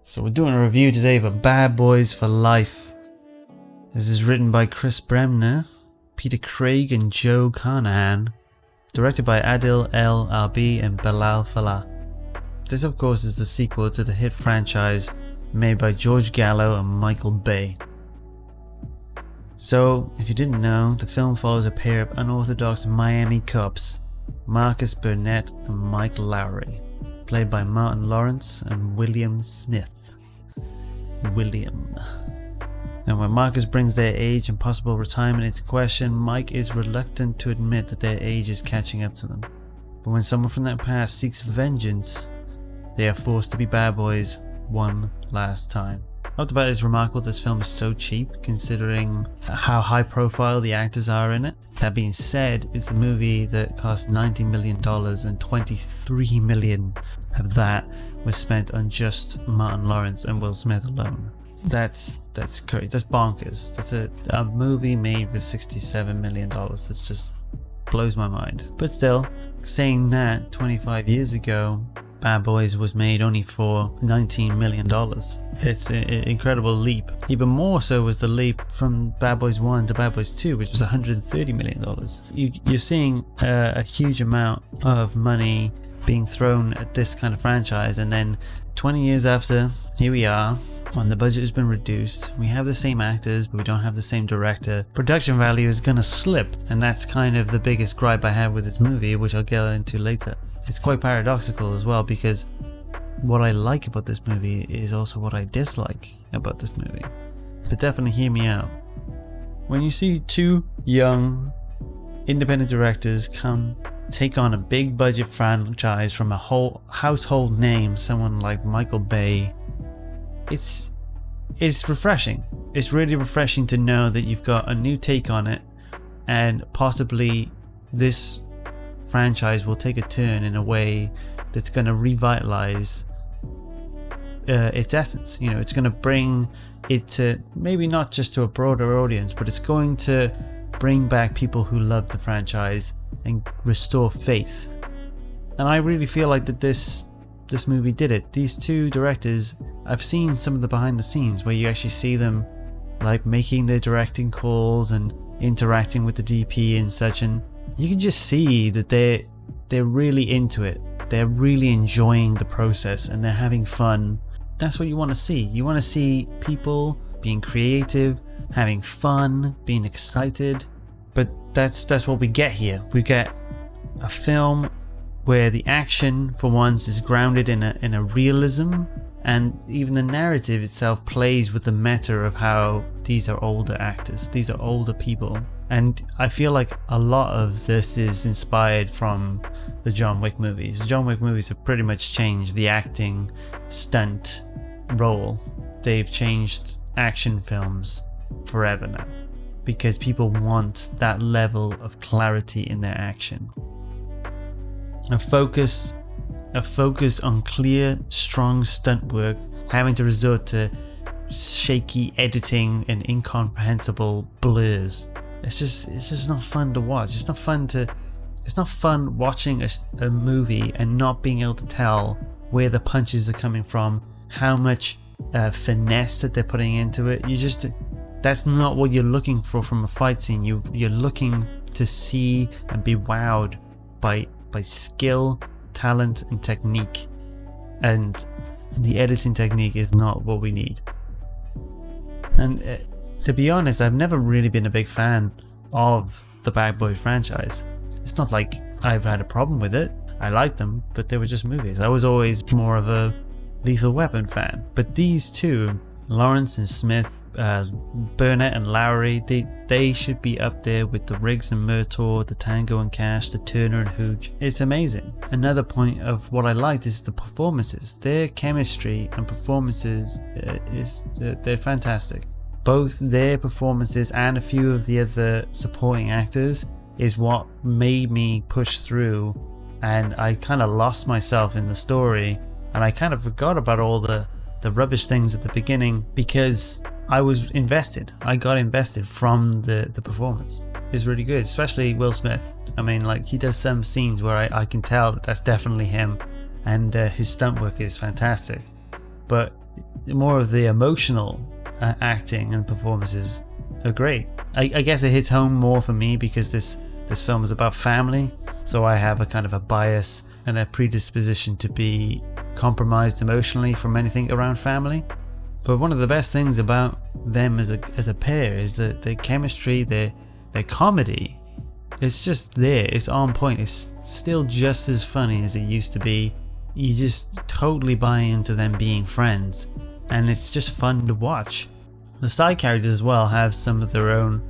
So we're doing a review today of Bad Boys for Life. This is written by Chris Bremner, Peter Craig and Joe Carnahan. Directed by Adil, Arbi and Bilall Fallah. This of course is the sequel to the hit franchise made by George Gallo and Michael Bay. So, if you didn't know, the film follows a pair of unorthodox Miami cops, Marcus Burnett and Mike Lowry, played by Martin Lawrence and William Smith. And when Marcus brings their age and possible retirement into question, Mike is reluctant to admit that their age is catching up to them. But when someone from that past seeks vengeance, they are forced to be bad boys one last time. Off the bat, it's remarkable this film is so cheap considering how high profile the actors are in it. That being said, it's a movie that cost $90 million and $23 million of that was spent on just Martin Lawrence and Will Smith alone. That's crazy. That's bonkers. That's a movie made for $67 million. That just blows my mind. But still, saying that 25 years ago, Bad Boys was made only for $19 million. It's an incredible leap. Even more so was the leap from Bad Boys 1 to Bad Boys 2, which was $130 million. You're seeing a huge amount of money being thrown at this kind of franchise, and then 20 years after, here we are, when the budget has been reduced, we have the same actors, but we don't have the same director. Production value is gonna slip, and that's kind of the biggest gripe I have with this movie, which I'll get into later. It's quite paradoxical as well, because what I like about this movie is also what I dislike about this movie. But definitely hear me out. When you see two young, independent directors take on a big budget franchise from a whole household name, someone like Michael Bay, it's refreshing. It's really refreshing to know that you've got a new take on it, and possibly this franchise will take a turn in a way that's going to revitalize its essence. You know, it's going to bring it to maybe not just to a broader audience, but it's going to bring back people who love the franchise and restore faith. And I really feel like that this movie did it. These two directors, I've seen some of the behind the scenes where you actually see them like making their directing calls and interacting with the DP and such, and you can just see that they're really into it. They're really enjoying the process and they're having fun. That's what you want to see. You want to see people being creative, having fun, being excited. But that's what we get here. We get a film where the action for once is grounded in a realism, and even the narrative itself plays with the meta of how these are older actors, these are older people. And I feel like a lot of this is inspired from the John Wick movies. The John Wick movies have pretty much changed the acting stunt role. They've changed action films forever now, because people want that level of clarity in their action. A focus on clear, strong stunt work, having to resort to shaky editing and incomprehensible blurs. It's just not fun to watch. It's not fun watching a movie and not being able to tell where the punches are coming from, how much finesse that they're putting into it. That's not what you're looking for from a fight scene. You're looking to see and be wowed by skill, talent and technique, and the editing technique is not what we need. And to be honest, I've never really been a big fan of the Bad Boys franchise. It's not like I've had a problem with it. I liked them, but they were just movies. I was always more of a Lethal Weapon fan. But these two, Lawrence and Smith, Burnett and Lowry, they should be up there with the Riggs and Murtaugh, the Tango and Cash, the Turner and Hooch. It's amazing. Another point of what I liked is the performances. Their chemistry and performances, they're fantastic. Both their performances and a few of the other supporting actors is what made me push through, and I kind of lost myself in the story, and I kind of forgot about all the rubbish things at the beginning because I was invested. I got invested from the performance. It was really good, especially Will Smith. I mean, like, he does some scenes where I can tell that that's definitely him, and his stunt work is fantastic. But more of the emotional acting and performances are great. I guess it hits home more for me because this film is about family, so I have a kind of a bias and a predisposition to be compromised emotionally from anything around family. But one of the best things about them as a pair is that their chemistry, their comedy, it's just there, it's on point, it's still just as funny as it used to be. You just totally buy into them being friends, and it's just fun to watch. The side characters as well have some of their own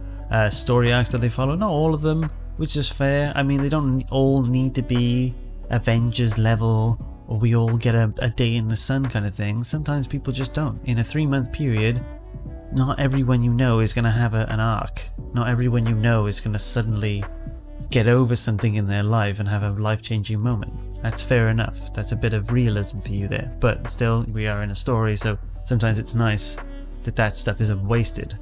story arcs that they follow, not all of them, which is fair. I mean, they don't all need to be Avengers level, or we all get a day in the sun kind of thing. Sometimes people just don't. In a 3-month period, not everyone you know is going to have an arc. Not everyone you know is going to suddenly get over something in their life and have a life-changing moment. That's fair enough. That's a bit of realism for you there. But still, we are in a story, so sometimes it's nice that stuff isn't wasted.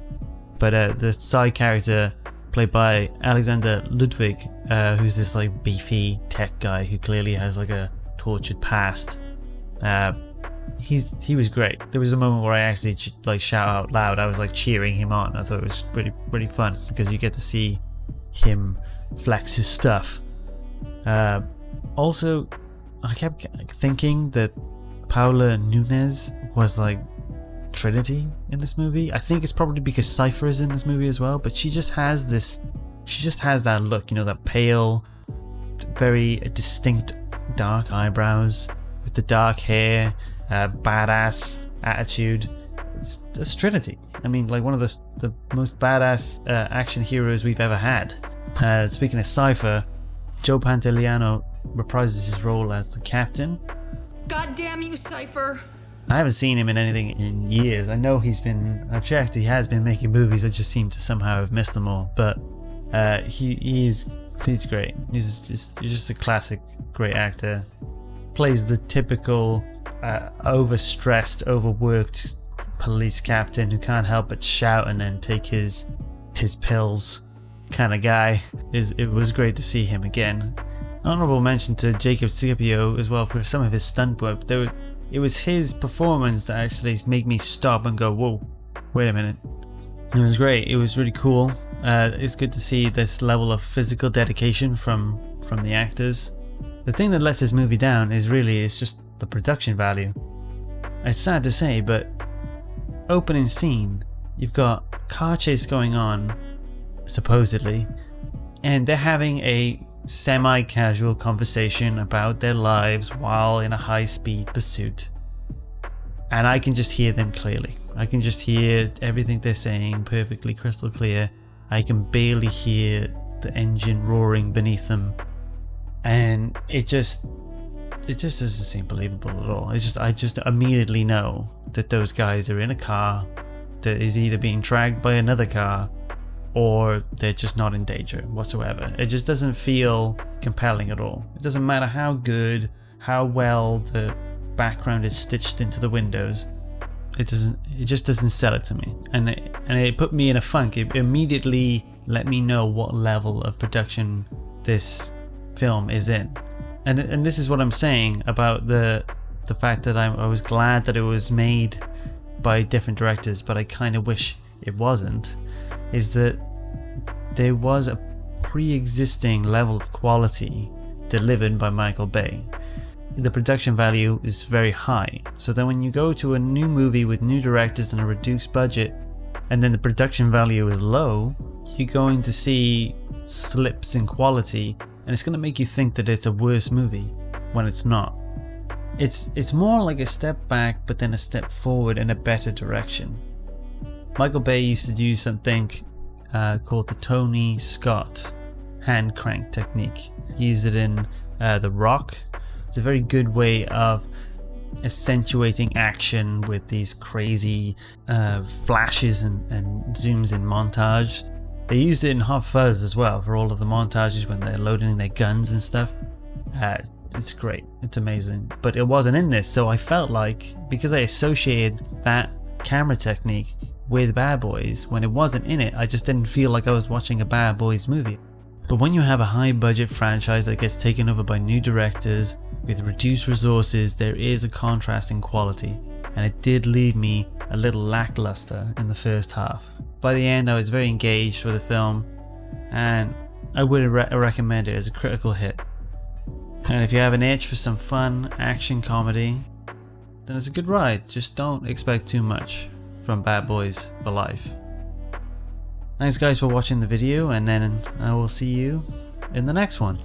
But the side character played by Alexander Ludwig, who's this like beefy tech guy who clearly has like a tortured past. He was great. There was a moment where I actually like shout out loud. I was like cheering him on. I thought it was really fun because you get to see him flex his stuff. Also, I kept thinking that Paola Nunez was like Trinity in this movie. I think it's probably because Cypher is in this movie as well, but she just has that look, you know, that pale, very distinct dark eyebrows with the dark hair, badass attitude. It's Trinity. I mean, like one of the most badass action heroes we've ever had. Speaking of Cypher, Joe Pantoliano reprises his role as the captain. God damn you, Cypher. I haven't seen him in anything in years. I know I've checked, he has been making movies. I just seem to somehow have missed them all. But he's great. He's just a classic great actor. Plays the typical overstressed, overworked police captain who can't help but shout and then take his pills kind of guy. It was great to see him again. Honorable mention to Jacob Scipio as well for some of his stunt work. It was his performance that actually made me stop and go, whoa, wait a minute. It was great. It was really cool. It's good to see this level of physical dedication from the actors. The thing that lets this movie down is just the production value. It's sad to say, but opening scene, you've got car chase going on, supposedly, and they're having a semi-casual conversation about their lives while in a high-speed pursuit. And I can just hear them clearly. I can just hear everything they're saying perfectly crystal clear. I can barely hear the engine roaring beneath them. And it just doesn't seem believable at all. I just immediately know that those guys are in a car that is either being dragged by another car or they're just not in danger whatsoever. It just doesn't feel compelling at all. It doesn't matter how good, how well the background is stitched into the windows. It just doesn't sell it to me. And it put me in a funk. It immediately let me know what level of production this film is in. And this is what I'm saying about the fact that I was glad that it was made by different directors, but I kind of wish it wasn't, is that there was a pre-existing level of quality delivered by Michael Bay. The production value is very high, so then when you go to a new movie with new directors and a reduced budget, and then the production value is low, you're going to see slips in quality, and it's going to make you think that it's a worse movie when it's not. It's more like a step back but then a step forward in a better direction. Michael Bay used to use something called the Tony Scott hand crank technique. He used it in The Rock. It's a very good way of accentuating action with these crazy flashes and zooms in montage. They used it in Hot Fuzz as well for all of the montages when they're loading their guns and stuff. It's great. It's amazing. But it wasn't in this, so I felt like, because I associated that camera technique with Bad Boys, when it wasn't in it, I just didn't feel like I was watching a Bad Boys movie. But when you have a high budget franchise that gets taken over by new directors with reduced resources, there is a contrast in quality. and it did leave me a little lackluster in the first half. By the end I was very engaged with the film, and I would recommend it as a critical hit. And if you have an itch for some fun action comedy, then it's a good ride. Just don't expect too much from Bad Boys for Life. Thanks guys for watching the video, and then I will see you in the next one.